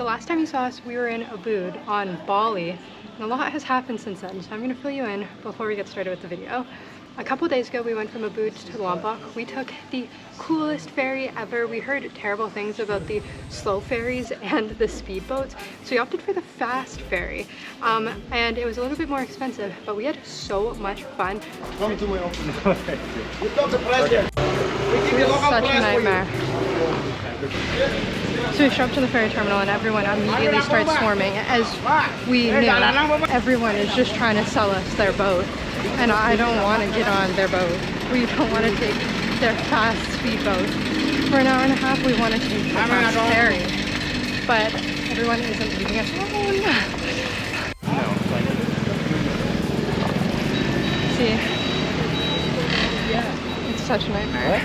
last time you saw us, we were in Ubud on Bali, and a lot has happened since then, so I'm going to fill you in before we get started with the video. A couple days ago, we went from Ubud to Lombok. We took the coolest ferry ever. We heard terrible things about the slow ferries and the speedboats, so we opted for the fast ferry. And it was a little bit more expensive, but we had so much fun. Come to my open. Such a nightmare. So we show up to the ferry terminal and everyone immediately starts swarming. As we knew, everyone is just trying to sell us their boat. And I don't want to get on their boat. We don't want to take their fast speedboat. For an hour and a half, we want to take the fast ferry. But everyone isn't leaving us alone. See? It's such a nightmare.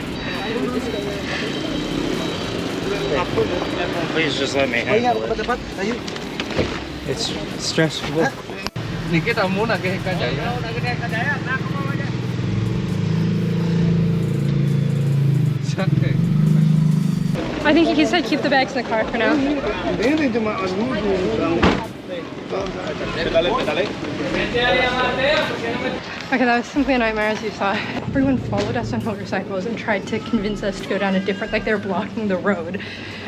Please just let me handle it. It's stressful. I think he said keep the bags in the car for now. Okay, that was simply a nightmare, as you saw. Everyone followed us on motorcycles and tried to convince us to go down a different, like they were blocking the road.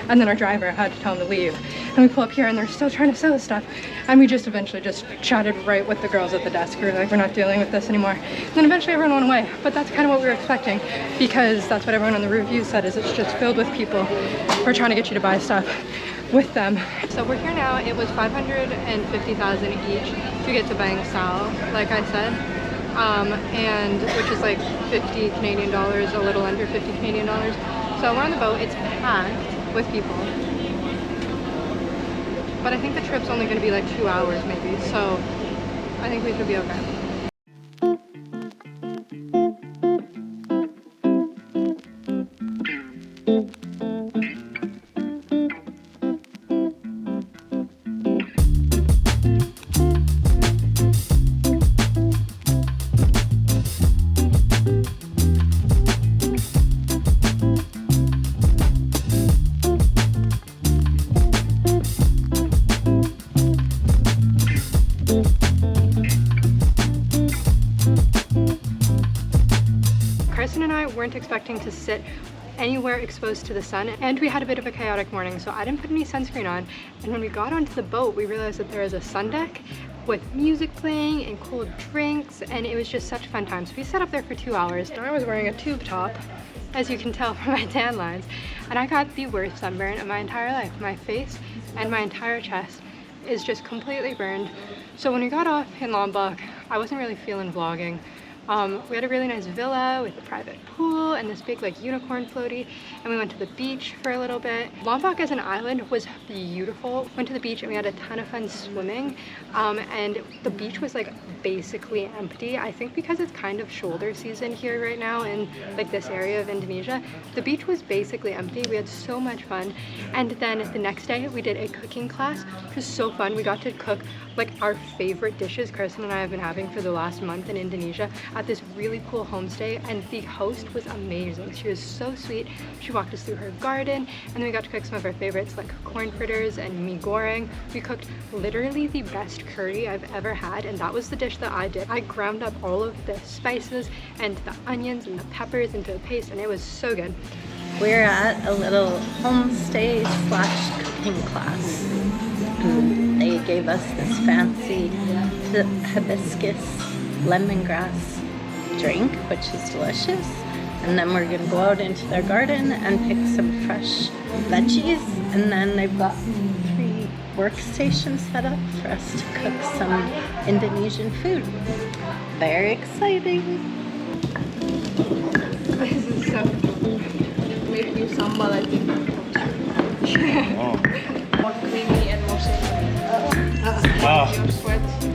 And then our driver had to tell them to leave. And we pull up here and they're still trying to sell us stuff. And we just eventually just chatted right with the girls at the desk. We were like, we're not dealing with this anymore. And then eventually everyone went away. But that's kind of what we were expecting, because that's what everyone on the review said, is it's just filled with people who are trying to get you to buy stuff with them. So we're here now. It was 550,000 each to get to Bang Sao, like I said. And which is like 50 Canadian dollars, a little under 50 Canadian dollars. So we're on the boat. It's packed with people, but I think the trip's only going to be like 2 hours maybe, so I think we should be okay. Weren't expecting to sit anywhere exposed to the sun, and we had a bit of a chaotic morning, so I didn't put any sunscreen on. And when we got onto the boat, we realized that there is a sun deck with music playing and cool drinks, and it was just such a fun time. So we sat up there for 2 hours, and I was wearing a tube top, as you can tell from my tan lines, and I got the worst sunburn of my entire life. My face and my entire chest is just completely burned. So when we got off in Lombok, I wasn't really feeling vlogging. We had a really nice villa with a private pool and this big like unicorn floaty, and we went to the beach for a little bit. Lombok as an island was beautiful. Went to the beach and we had a ton of fun swimming, and the beach was like basically empty. I think because it's kind of shoulder season here right now in like this area of Indonesia, the beach was basically empty. We had so much fun. And then the next day we did a cooking class, which was so fun. We got to cook like our favorite dishes Kirsten and I have been having for the last month in Indonesia at this really cool homestay, and the host was amazing. She was so sweet. She walked us through her garden, and then we got to cook some of our favorites like corn fritters and mee goreng. We cooked literally the best curry I've ever had, and that was the dish that I did. I ground up all of the spices and the onions and the peppers into a paste, and it was so good. We're at a little homestay / cooking class. And they gave us this fancy hibiscus lemongrass drink, which is delicious. And then we're gonna go out into their garden and pick some fresh veggies. And then they've got 3 workstations set up for us to cook some Indonesian food. Very exciting. This is so cool. Maybe you sambal, I think. More creamy and more savory.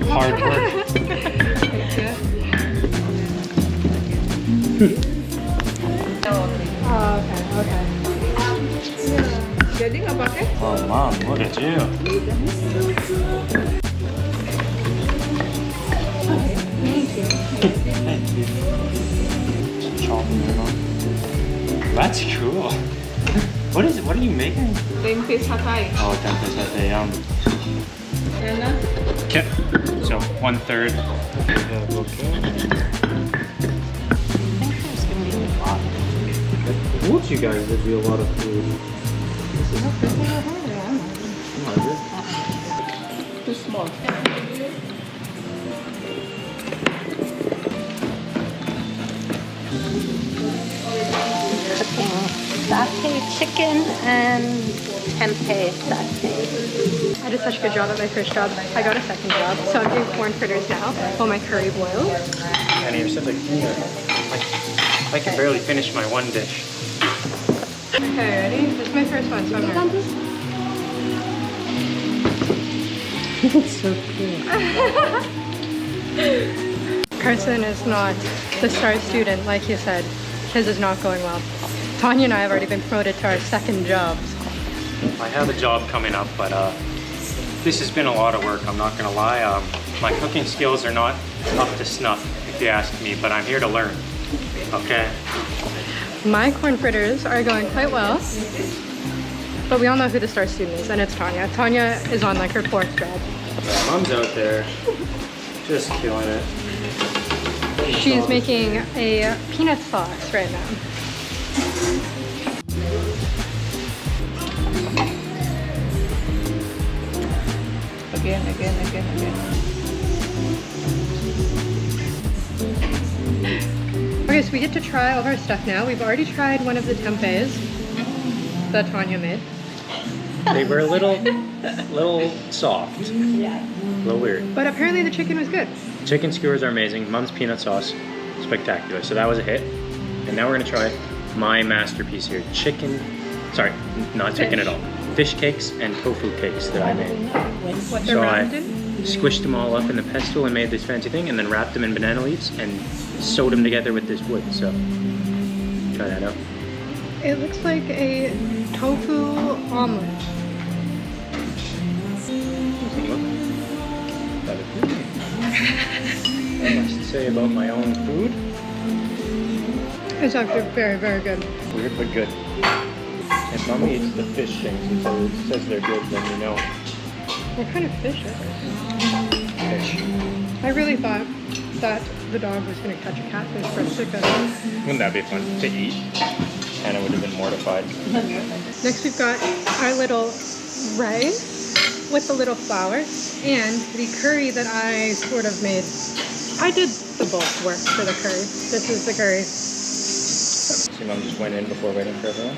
Hard work. Thank you. Oh, okay. Jadi nggak pakai? Oh, Mom, look at you. Thank you. Chocolate. That's cool. What is it? What are you making? Tempeh satay. Oh, tempeh satay, yum. Okay, so 1/3 the bouquet. I think there's gonna be a lot. I told you guys there'd be a lot of food. Too small. Satay chicken and tempeh satay. I did such a good job at my first job. I got a second job, so I'm doing corn fritters now while my curry boils. Annie, you're such a cleaner. I can barely finish my one dish. Okay, ready? This is my first one, so I'm nervous. It's so cute. Carson is not the star student, like you said. His is not going well. Tanya and I have already been promoted to our second jobs. I have a job coming up, but this has been a lot of work, I'm not gonna lie. My cooking skills are not up to snuff, if you ask me, but I'm here to learn, okay? My corn fritters are going quite well, but we all know who the star student is, and it's Tanya. Tanya is on like her 4th job. Yeah, Mom's out there, just killing it. She's making a peanut sauce right now. Again. Okay, so we get to try all of our stuff now. We've already tried one of the tempehs that Tanya made. They were a little soft, Yeah. a little weird. But apparently the chicken was good. Chicken skewers are amazing. Mom's peanut sauce, spectacular. So that was a hit. And now we're gonna try my masterpiece here. Sorry, not chicken at all. Fish cakes and tofu cakes that I made. What they're So wrapped I in. squished them all up in the pestle and made this fancy thing, and then wrapped them in banana leaves and sewed them together with this wood. So try that out. It looks like a tofu omelet. I must say about my own food. It's actually very, very good. Weird but good. If Mommy eats the fish things, it says they're good, then you know. What kind of fish is this? Fish. I really thought that the dog was going to catch a catfish for us to cook. Wouldn't that be fun to eat? Hannah would have been mortified. Next we've got our little rice with the little flour and the curry that I sort of made. I did the bulk work for the curry. This is the curry. See, Mom just went in before waiting for everyone.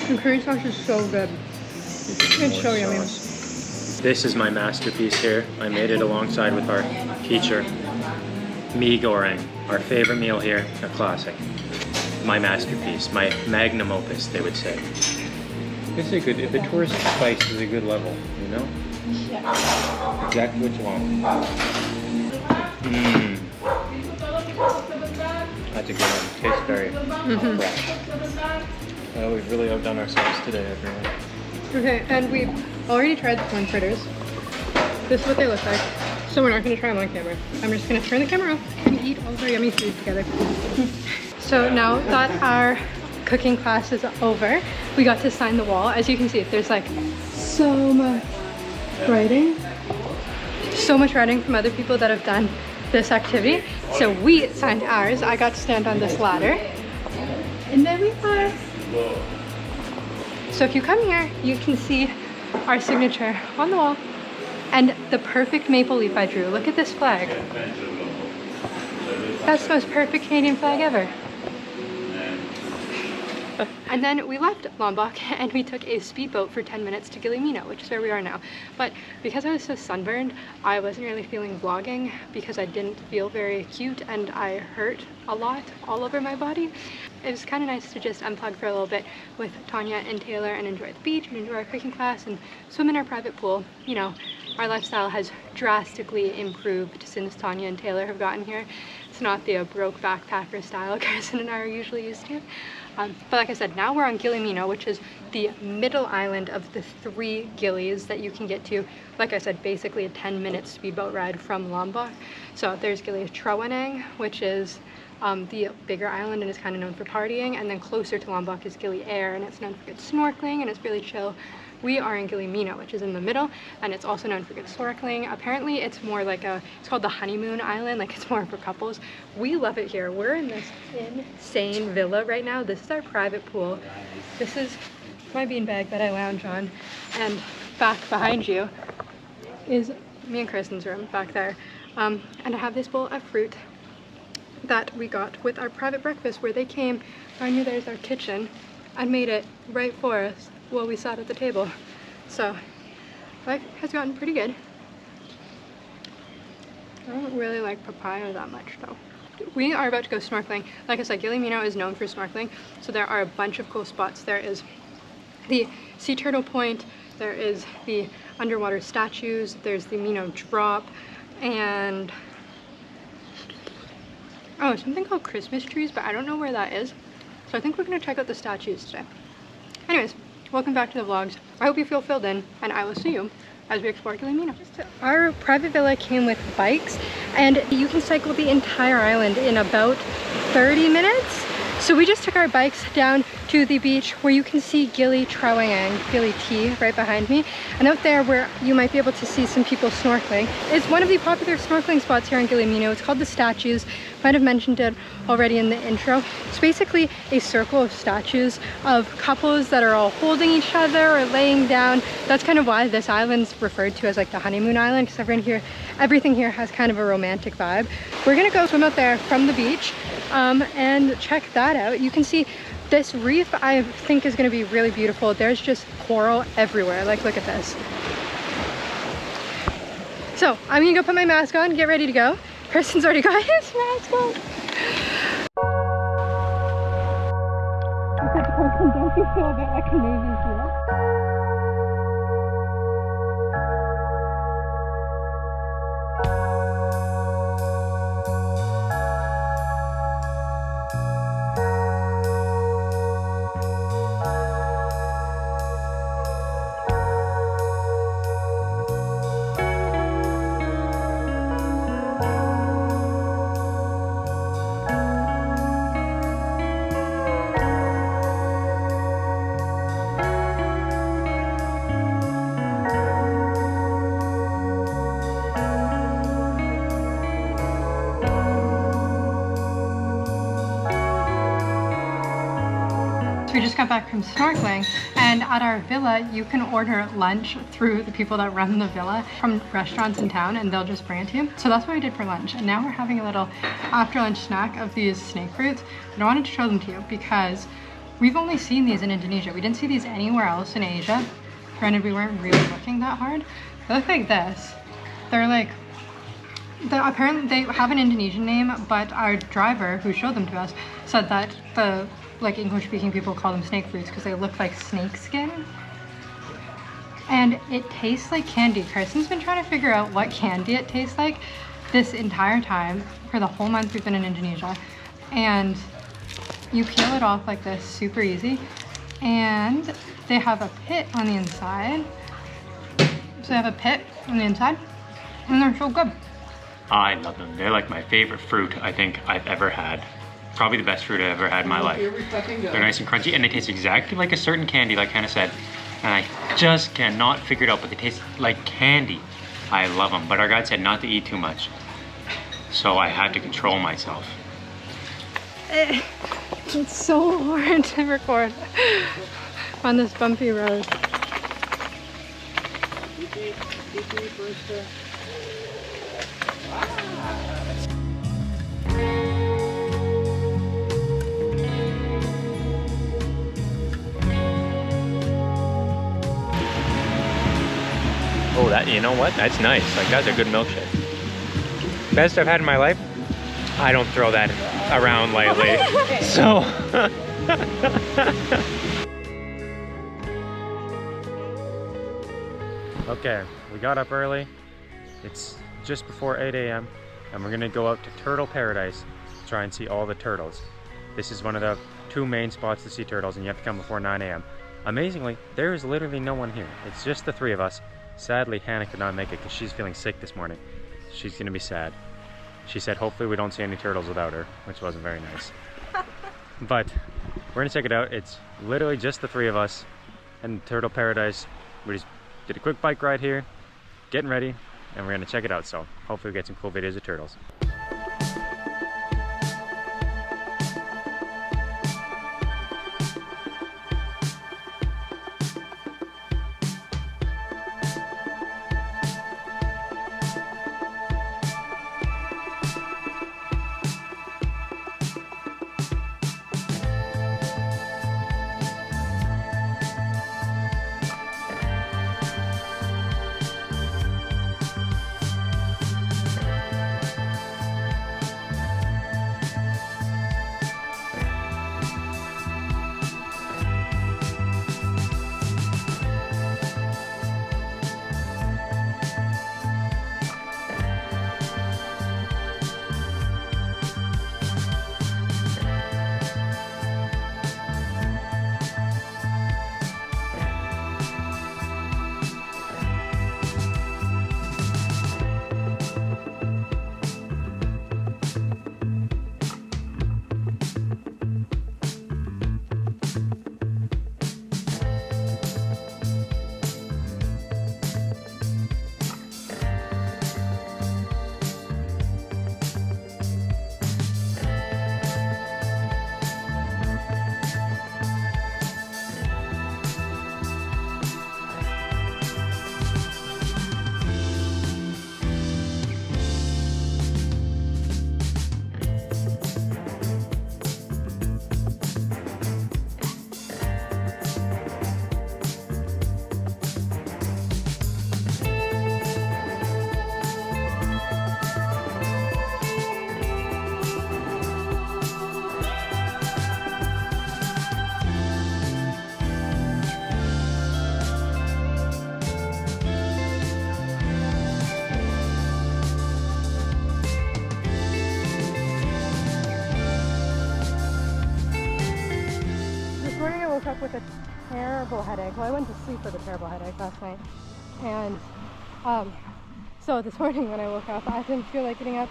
The curry sauce is so good. It's so yummy. This is my masterpiece here. I made it alongside with our teacher. Mee goreng, our favorite meal here, a classic. My masterpiece, my magnum opus, they would say. It's a good, the tourist spice is a good level, you know? Yeah. Exactly what you want. Mmm. That's a good one. Tastes very fresh. Well, we've really outdone ourselves today, everyone. Okay, and we've already tried the corn fritters. This is what they look like. So we're not going to try them on camera. I'm just going to turn the camera off and eat all of our yummy food together. So now that our cooking class is over, we got to sign the wall. As you can see, there's like so much writing. So much writing from other people that have done this activity. So we signed ours. I got to stand on this ladder. And there we are. So if you come here, you can see our signature on the wall and the perfect maple leaf I drew. Look at this flag. That's the most perfect Canadian flag ever. And then we left Lombok and we took a speedboat for 10 minutes to Gili Meno, which is where we are now. But because I was so sunburned, I wasn't really feeling vlogging because I didn't feel very cute and I hurt a lot all over my body. It was kind of nice to just unplug for a little bit with Tanya and Taylor and enjoy the beach and enjoy our cooking class and swim in our private pool. You know, our lifestyle has drastically improved since Tanya and Taylor have gotten here. It's not the broke backpacker style Carson and I are usually used to. But like I said, now we're on Gili Meno, which is the middle island of the 3 Gilis that you can get to. Like I said, basically a 10-minute speedboat ride from Lombok. So there's Gili Trawanang, which is the bigger island, and is kind of known for partying. And then closer to Lombok is Gili Air, and it's known for good snorkeling, and it's really chill. We are in Gili Meno, which is in the middle, and it's also known for good snorkeling. Apparently it's more like it's called the honeymoon island, like it's more for couples. We love it here. We're in this insane villa right now. This is our private pool. This is my beanbag that I lounge on, and back behind you is me and Kristen's room back there. And I have this bowl of fruit that we got with our private breakfast, where they came, behind you there's our kitchen, and made it right for us while we sat at the table. So life has gotten pretty good. I don't really like papaya that much though. We are about to go snorkeling. Like I said, Gili Meno is known for snorkeling, so there are a bunch of cool spots. There is the sea turtle point, there is the underwater statues, there's the Meno drop, and oh, something called Christmas trees, but I don't know where that is. So I think we're gonna check out the statues today. Anyways, welcome back to the vlogs. I hope you feel filled in, and I will see you as we explore Gili Meno. Our private villa came with bikes, and you can cycle the entire island in about 30 minutes. So we just took our bikes down to the beach where you can see Gili Trawangan, Gili T right behind me. And out there where you might be able to see some people snorkeling is one of the popular snorkeling spots here in Gili Meno. It's called the Statues. Might have mentioned it already in the intro. It's basically a circle of statues of couples that are all holding each other or laying down. That's kind of why this island's referred to as like the honeymoon island, because everything here has kind of a romantic vibe. We're gonna go swim out there from the beach and check that out. You can see this reef, I think, is going to be really beautiful. There's just coral everywhere. Like, look at this. So I'm gonna go put my mask on, get ready to go. Kristen's already got his mask on. Don't you feel a bit like a Navy SEAL? We just got back from snorkeling, and at our villa you can order lunch through the people that run the villa from restaurants in town, and they'll just bring it to you. So that's what we did for lunch, and now we're having a little after lunch snack of these snake fruits. And I wanted to show them to you because we've only seen these in Indonesia. We didn't see these anywhere else in Asia. Granted, we weren't really looking that hard. They look like this. They're like, apparently they have an Indonesian name, but our driver who showed them to us said that the English speaking people call them snake fruits because they look like snake skin. And it tastes like candy. Kristen's been trying to figure out what candy it tastes like this entire time for the whole month we've been in Indonesia. And you peel it off like this, super easy. And they have a pit on the inside. So they have a pit on the inside, and they're so good. I love them. They're like my favorite fruit I think I've ever had. Probably the best fruit I've ever had in my life. They're nice and crunchy, and they taste exactly like a certain candy, like Hannah said. And I just cannot figure it out, but they taste like candy. I love them, but our guide said not to eat too much. So I had to control myself. It's so hard to record on this bumpy road. Oh, that, you know what? That's nice. Like, that's a good milkshake. Best I've had in my life. I don't throw that around lightly. So. Okay, we got up early. It's just before 8 a.m. and we're gonna go out to Turtle Paradise to try and see all the turtles. This is one of the 2 main spots to see turtles, and you have to come before 9 a.m. Amazingly, there is literally no one here. It's just the 3 of us. Sadly, Hannah could not make it because she's feeling sick this morning. She's gonna be sad. She said hopefully we don't see any turtles without her, which wasn't very nice. But we're gonna check it out. It's literally just the three of us in Turtle Paradise. We just did a quick bike ride here, getting ready, and we're gonna check it out. So hopefully we get some cool videos of turtles. Up with a terrible headache. Well, I went to sleep with a terrible headache last night, and so this morning when I woke up, I didn't feel like getting up.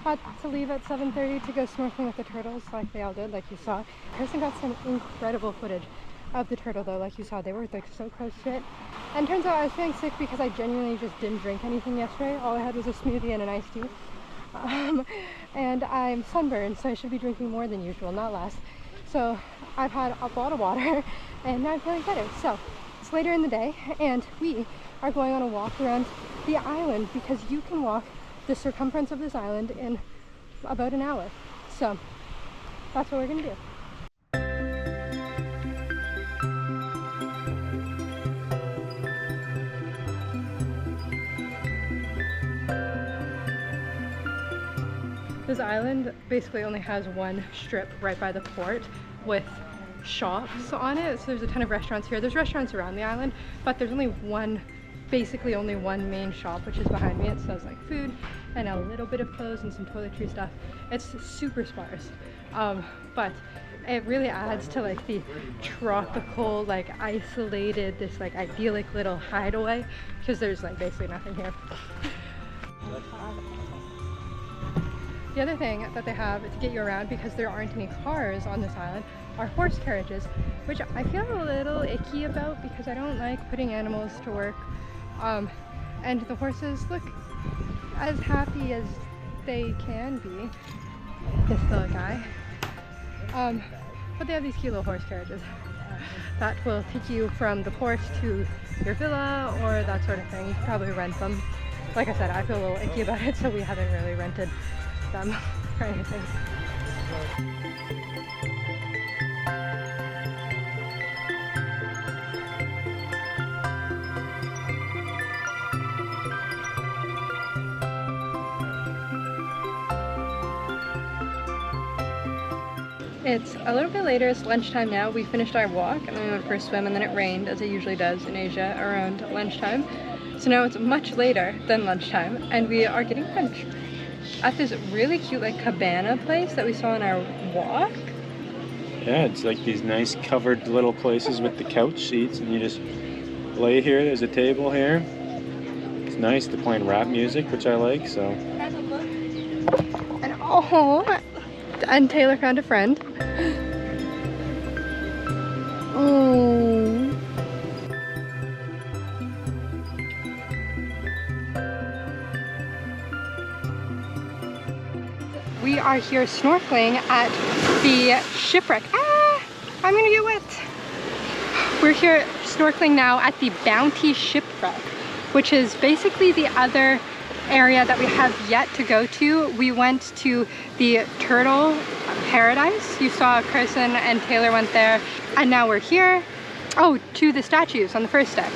Had to leave at 7:30 to go snorkeling with the turtles, like they all did, like you saw. Kirsten got some incredible footage of the turtle, though, like you saw. They were like so close to it, and turns out I was feeling sick because I genuinely just didn't drink anything yesterday. All I had was a smoothie and an iced tea, and I'm sunburned, so I should be drinking more than usual, not less. So I've had a lot of water and now I'm feeling better. So it's later in the day and we are going on a walk around the island because you can walk the circumference of this island in about an hour. So that's what we're gonna do. This island basically only has one strip right by the port with shops on it. So there's a ton of restaurants here. There's restaurants around the island, but there's only one, basically only one main shop, which is behind me. It sells like food and a little bit of clothes and some toiletry stuff. It's super sparse, but it really adds to like the tropical, like isolated, this like idyllic little hideaway because there's like basically nothing here. The other thing that they have to get you around, because there aren't any cars on this island, are horse carriages, which I feel a little icky about because I don't like putting animals to work. And the horses look as happy as they can be, this little guy. But they have these cute little horse carriages that will take you from the port to your villa or that sort of thing. You can probably rent them. Like I said, I feel a little icky about it, so we haven't really rented them or anything. It's a little bit later, it's lunchtime now. We finished our walk and then we went for a swim and then it rained, as it usually does in Asia around lunchtime. So now it's much later than lunchtime and we are getting lunch at this really cute like cabana place that we saw on our walk. Yeah, it's like these nice covered little places with the couch seats and you just lay here. There's a table here. It's nice. They're playing rap music, which I like, so And oh, and Taylor found a friend. Oh. We are here snorkeling at the Shipwreck. Ah, I'm gonna get wet. We're here snorkeling now at the Bounty Shipwreck, which is basically the other area that we have yet to go to. We went to the Turtle Paradise. You saw Carson and Taylor went there, and now we're here. Oh, to the statues on the first day.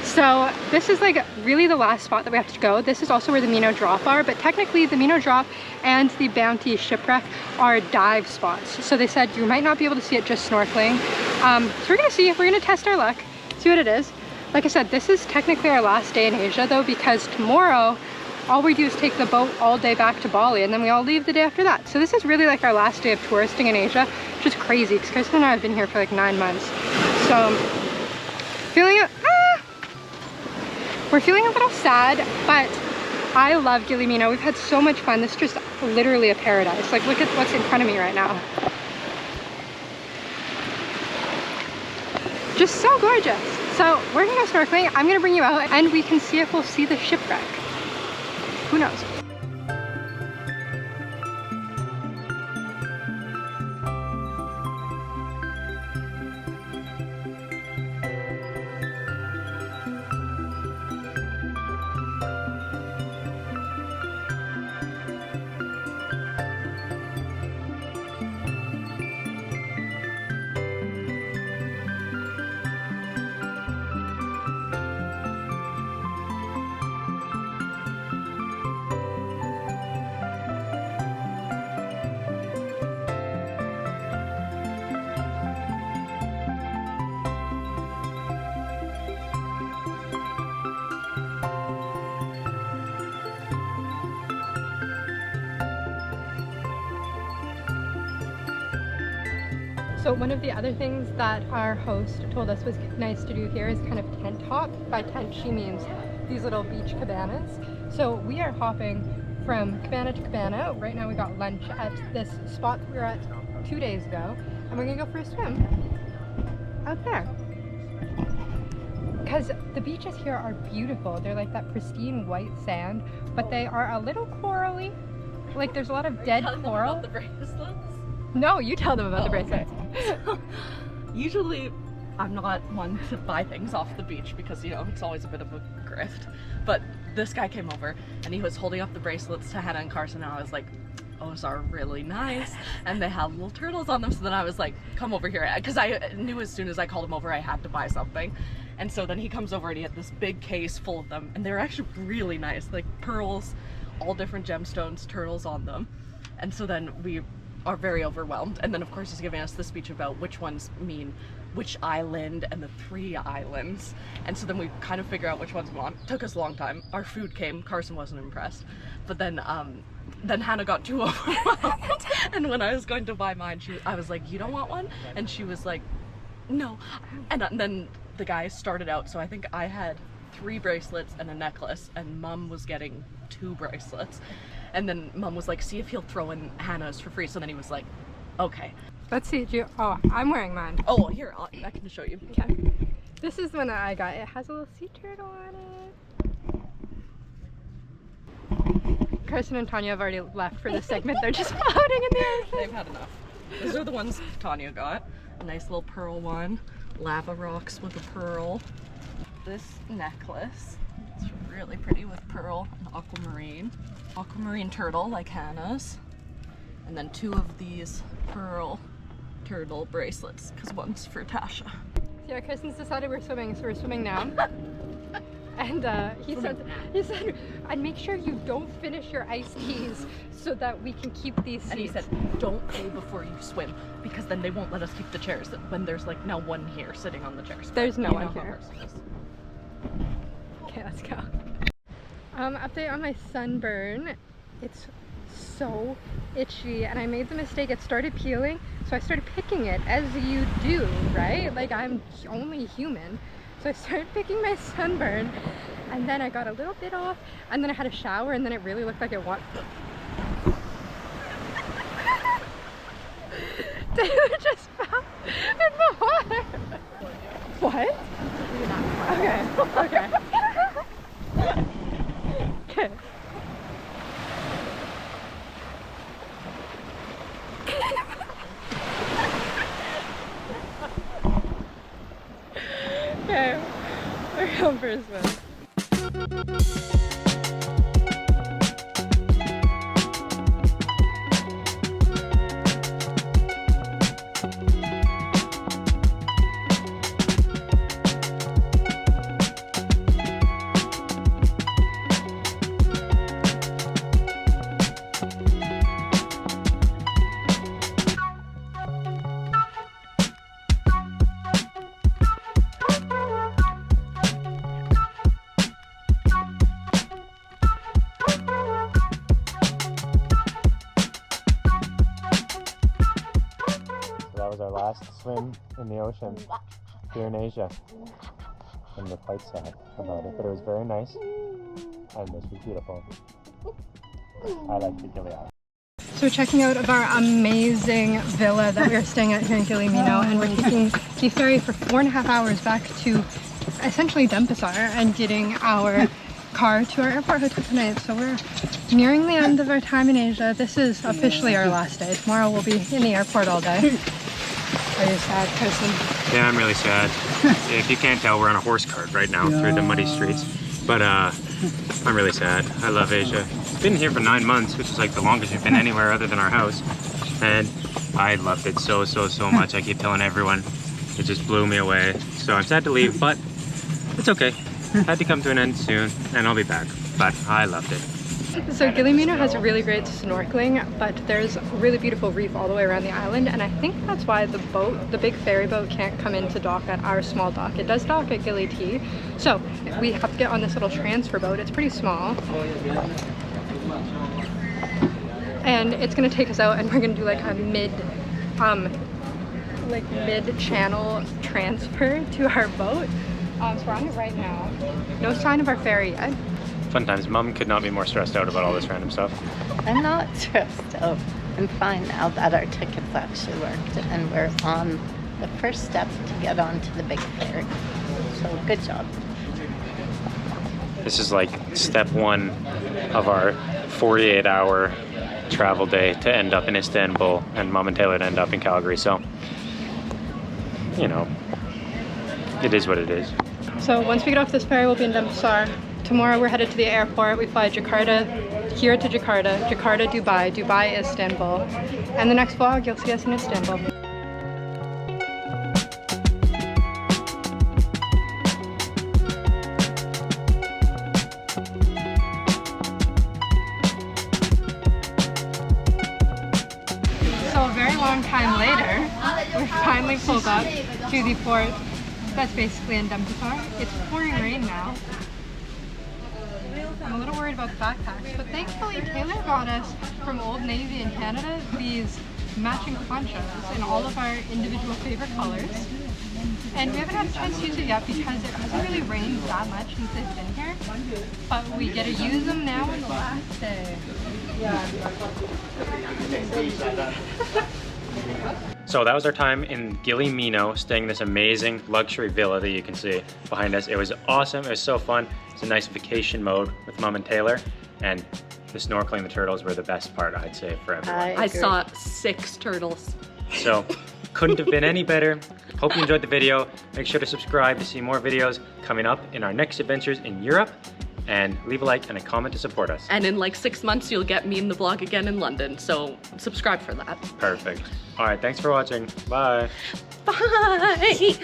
So this is like really the last spot that we have to go. This is also where the Meno Drop are, but technically the Meno Drop and the Bounty Shipwreck are dive spots. So they said you might not be able to see it just snorkeling. So we're gonna see, we're gonna test our luck, see what it is. Like I said, this is technically our last day in Asia though, because tomorrow, all we do is take the boat all day back to Bali, and then we all leave the day after that. So this is really like our last day of touristing in Asia, which is crazy, because Kristen and I have been here for like 9 months. So, feeling it, we're feeling a little sad, but I love Gili Meno. We've had so much fun. This is just literally a paradise. Like, look at what's in front of me right now. Just so gorgeous. So we're gonna go snorkeling. I'm gonna bring you out and we can see if we'll see the shipwreck. Who knows? So one of the other things that our host told us was nice to do here is kind of tent hop. By tent, she means these little beach cabanas. So we are hopping from cabana to cabana. Right now we got lunch at this spot that we were at 2 days ago, and we're gonna go for a swim out there. Because the beaches here are beautiful. They're like that pristine white sand, but they are a little corally. Like there's a lot of dead coral. The bracelets? No, you tell them about the bracelets. So, usually I'm not one to buy things off the beach because, you know, it's always a bit of a grift. But this guy came over and he was holding up the bracelets to Hannah and Carson, and I was like, those are really nice. And they have little turtles on them. So then I was like, come over here. Because I knew as soon as I called him over, I had to buy something. And so then he comes over and he had this big case full of them. And they're actually really nice, like pearls, all different gemstones, turtles on them. And so then we are very overwhelmed, and then of course he's giving us the speech about which ones mean which island and the 3 islands, and so then we kind of figure out which ones we want. Took us a long time. Our food came, Carson wasn't impressed, but then Hannah got too overwhelmed and when I was going to buy mine, I was like, you don't want one? And she was like, no. And then the guy started out, so I think I had 3 bracelets and a necklace, and Mom was getting 2 bracelets. And then Mom was like, see if he'll throw in Hannah's for free. So then he was like, okay. Let's see, oh, I'm wearing mine. Oh, here, I can show you. Okay. This is the one that I got. It has a little sea turtle on it. Carson and Tanya have already left for this segment. They're just floating in the air. They've had enough. Those are the ones Tanya got. A nice little pearl one. Lava rocks with a pearl. This necklace. It's really pretty with pearl and aquamarine. Aquamarine turtle like Hannah's. And then 2 of these pearl turtle bracelets, because one's for Tasha. Yeah, Kristen's decided we're swimming, so we're swimming now. And he said, and make sure you don't finish your iced teas so that we can keep these seats. And he said, don't pay before you swim, because then they won't let us keep the chairs when there's like no one here sitting on the chairs. There's no one here. Okay, let's go. Update on my sunburn. It's so itchy, and I made the mistake, it started peeling, so I started picking it, as you do, right? Like, I'm only human. So I started picking my sunburn, and then I got a little bit off, and then I had a shower, and then it really looked like it was. Taylor just fell in the water. What? Okay, okay. Okay. Okay, we're going for a swim. That was our last swim in the ocean here in Asia, and we're quite sad about it, but it was very nice and this was beautiful. I like the Gili Islands. So we're checking out of our amazing villa that we are staying at here in Gili Meno, and we're taking the ferry for 4.5 hours back to essentially Denpasar and getting our car to our airport hotel tonight. So we're nearing the end of our time in Asia. This is officially our last day. Tomorrow we'll be in the airport all day. Are you a sad person? Yeah, I'm really sad. If you can't tell, we're on a horse cart right now through the muddy streets. But I'm really sad. I love Asia. I've been here for 9 months, which is like the longest we've been anywhere other than our house. And I loved it so much. I keep telling everyone. It just blew me away. So I'm sad to leave, but it's okay. Had to come to an end soon, and I'll be back. But I loved it. So Gili Meno has a really great snorkeling, but there's a really beautiful reef all the way around the island, and I think that's why the big ferry boat can't come in to dock at our small dock. It does dock at Gili T, so we have to get on this little transfer boat. It's pretty small, and it's gonna take us out, and we're gonna do like a mid-channel transfer to our boat. So we're on it right now. No sign of our ferry yet. Fun times. Mom could not be more stressed out about all this random stuff. I'm not stressed out. I'm fine now that our tickets actually worked and we're on the first step to get onto the big ferry. So good job. This is like step 1 of our 48-hour travel day to end up in Istanbul, and Mom and Taylor to end up in Calgary. So, you know, it is what it is. So once we get off this ferry, we'll be in Denpasar. Tomorrow we're headed to the airport. We fly Jakarta here to Jakarta, Jakarta, Dubai, Dubai, Istanbul. And the next vlog, you'll see us in Istanbul. So a very long time later, we finally pulled up to the port that's basically in Denpasar. It's pouring rain now. I'm a little worried about the backpacks, but thankfully Taylor got us from Old Navy in Canada these matching ponchos in all of our individual favorite colors. And we haven't had a chance to use it yet because it hasn't really rained that much since they've been here. But we get to use them now on the last day. So that was our time in Gili Meno, staying in this amazing luxury villa that you can see behind us. It was awesome. It was so fun. It's a nice vacation mode with Mom and Taylor, and the snorkeling, the turtles were the best part, I'd say, for everyone. I saw 6 turtles. So couldn't have been any better. Hope you enjoyed the video. Make sure to subscribe to see more videos coming up in our next adventures in Europe, and leave a like and a comment to support us. And in like 6 months, you'll get me in the vlog again in London, so subscribe for that. Perfect. All right, thanks for watching. Bye. Bye.